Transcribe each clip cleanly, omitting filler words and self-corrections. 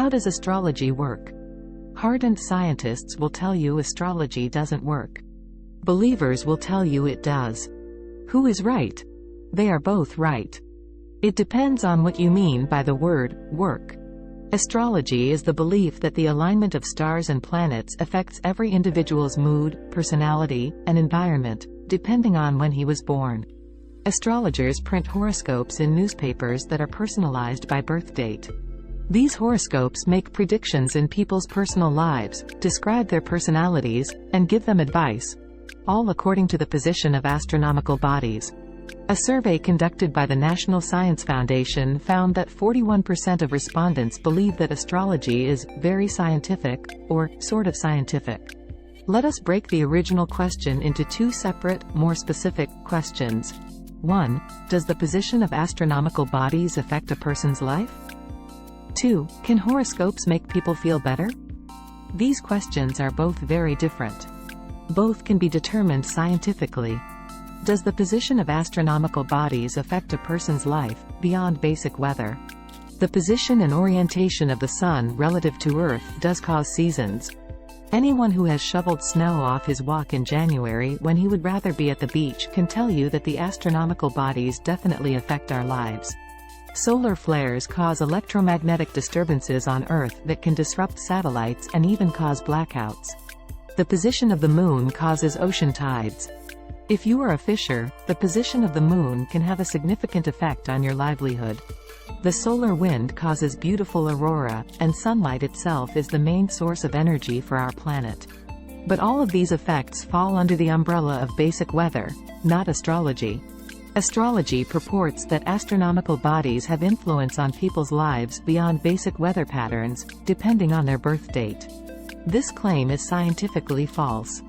How does astrology work? Hardened scientists will tell you astrology doesn't work. Believers will tell you it does. Who is right? They are both right. It depends on what you mean by the word work. Astrology is the belief that the alignment of stars and planets affects every individual's mood, personality, and environment, depending on when he was born. Astrologers print horoscopes in newspapers that are personalized by birth date. These horoscopes make predictions in people's personal lives, describe their personalities, and give them advice, all according to the position of astronomical bodies. A survey conducted by the National Science Foundation found that 41% of respondents believe that astrology is very scientific, or sort of scientific. Let us break the original question into two separate, more specific questions. 1. Does the position of astronomical bodies affect a person's life? 2. Can horoscopes make people feel better? These questions are both very different. Both can be determined scientifically. Does the position of astronomical bodies affect a person's life, beyond basic weather? The position and orientation of the Sun relative to Earth does cause seasons. Anyone who has shoveled snow off his walk in January when he would rather be at the beach can tell you that the astronomical bodies definitely affect our lives. Solar flares cause electromagnetic disturbances on Earth that can disrupt satellites and even cause blackouts. The position of the Moon causes ocean tides. If you are a fisher, the position of the Moon can have a significant effect on your livelihood. The solar wind causes beautiful aurora, and sunlight itself is the main source of energy for our planet. But all of these effects fall under the umbrella of basic weather, not astrology. Astrology purports that astronomical bodies have influence on people's lives beyond basic weather patterns, depending on their birth date. This claim is scientifically false.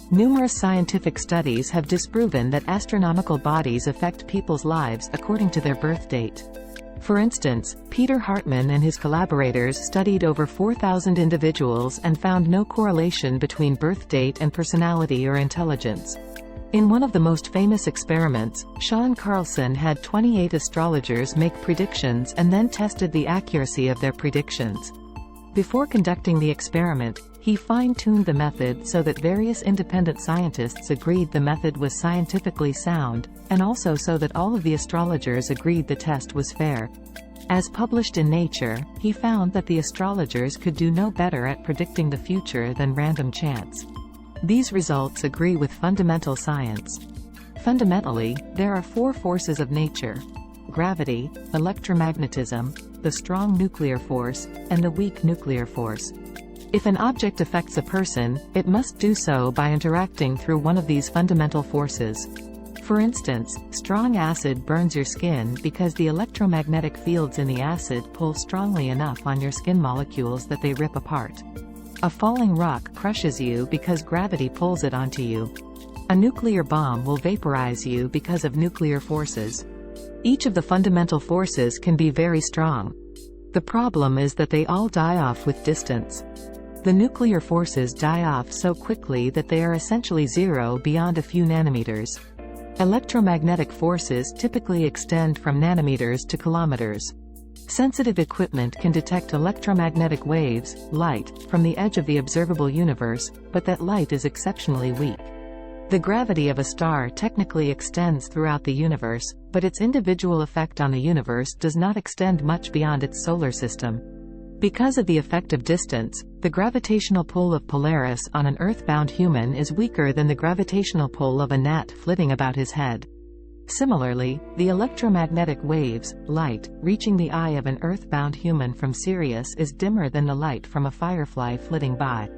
Numerous scientific studies have disproven that astronomical bodies affect people's lives according to their birth date. For instance, Peter Hartman and his collaborators studied over 4,000 individuals and found no correlation between birth date and personality or intelligence. In one of the most famous experiments, Sean Carlson had 28 astrologers make predictions and then tested the accuracy of their predictions. Before conducting the experiment, he fine-tuned the method so that various independent scientists agreed the method was scientifically sound, and also so that all of the astrologers agreed the test was fair. As published in Nature, he found that the astrologers could do no better at predicting the future than random chance. These results agree with fundamental science. Fundamentally, there are four forces of nature: gravity, electromagnetism, the strong nuclear force, and the weak nuclear force. If an object affects a person, it must do so by interacting through one of these fundamental forces. For instance, strong acid burns your skin because the electromagnetic fields in the acid pull strongly enough on your skin molecules that they rip apart. A falling rock crushes you because gravity pulls it onto you. A nuclear bomb will vaporize you because of nuclear forces. Each of the fundamental forces can be very strong. The problem is that they all die off with distance. The nuclear forces die off so quickly that they are essentially zero beyond a few nanometers. Electromagnetic forces typically extend from nanometers to kilometers. Sensitive equipment can detect electromagnetic waves, light, from the edge of the observable universe, but that light is exceptionally weak. The gravity of a star technically extends throughout the universe, but its individual effect on the universe does not extend much beyond its solar system. Because of the effect of distance, the gravitational pull of Polaris on an earthbound human is weaker than the gravitational pull of a gnat flitting about his head. Similarly, the electromagnetic waves, light, reaching the eye of an earthbound human from Sirius is dimmer than the light from a firefly flitting by.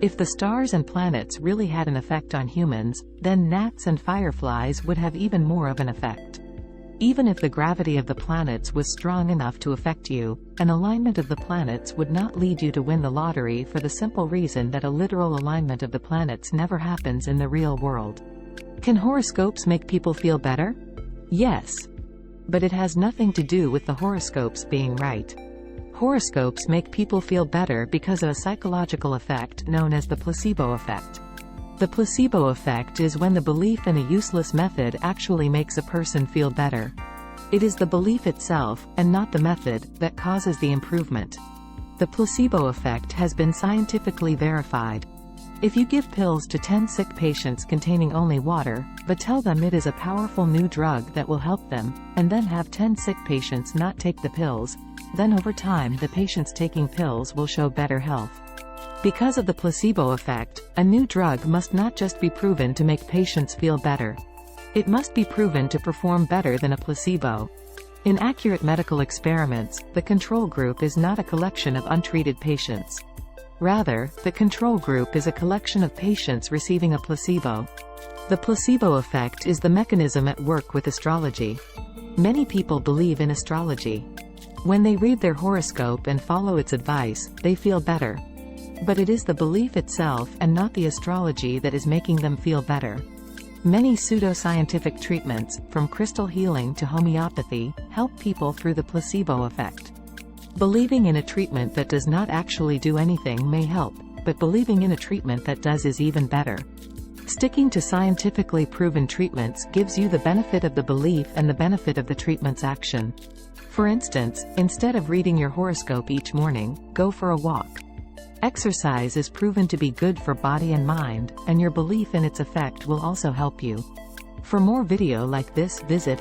If the stars and planets really had an effect on humans, then gnats and fireflies would have even more of an effect. Even if the gravity of the planets was strong enough to affect you, an alignment of the planets would not lead you to win the lottery for the simple reason that a literal alignment of the planets never happens in the real world. Can horoscopes make people feel better? Yes. But it has nothing to do with the horoscopes being right. Horoscopes make people feel better because of a psychological effect known as the placebo effect. The placebo effect is when the belief in a useless method actually makes a person feel better. It is the belief itself, and not the method, that causes the improvement. The placebo effect has been scientifically verified. If you give pills to 10 sick patients containing only water, but tell them it is a powerful new drug that will help them, and then have 10 sick patients not take the pills, then over time the patients taking pills will show better health. Because of the placebo effect, a new drug must not just be proven to make patients feel better. It must be proven to perform better than a placebo. In accurate medical experiments, the control group is not a collection of untreated patients. Rather, the control group is a collection of patients receiving a placebo. The placebo effect is the mechanism at work with astrology. Many people believe in astrology. When they read their horoscope and follow its advice, they feel better. But it is the belief itself and not the astrology that is making them feel better. Many pseudoscientific treatments, from crystal healing to homeopathy, help people through the placebo effect. Believing in a treatment that does not actually do anything may help, but believing in a treatment that does is even better. Sticking to scientifically proven treatments gives you the benefit of the belief and the benefit of the treatment's action. For instance, instead of reading your horoscope each morning, go for a walk. Exercise is proven to be good for body and mind, and your belief in its effect will also help you. For more video like this, visit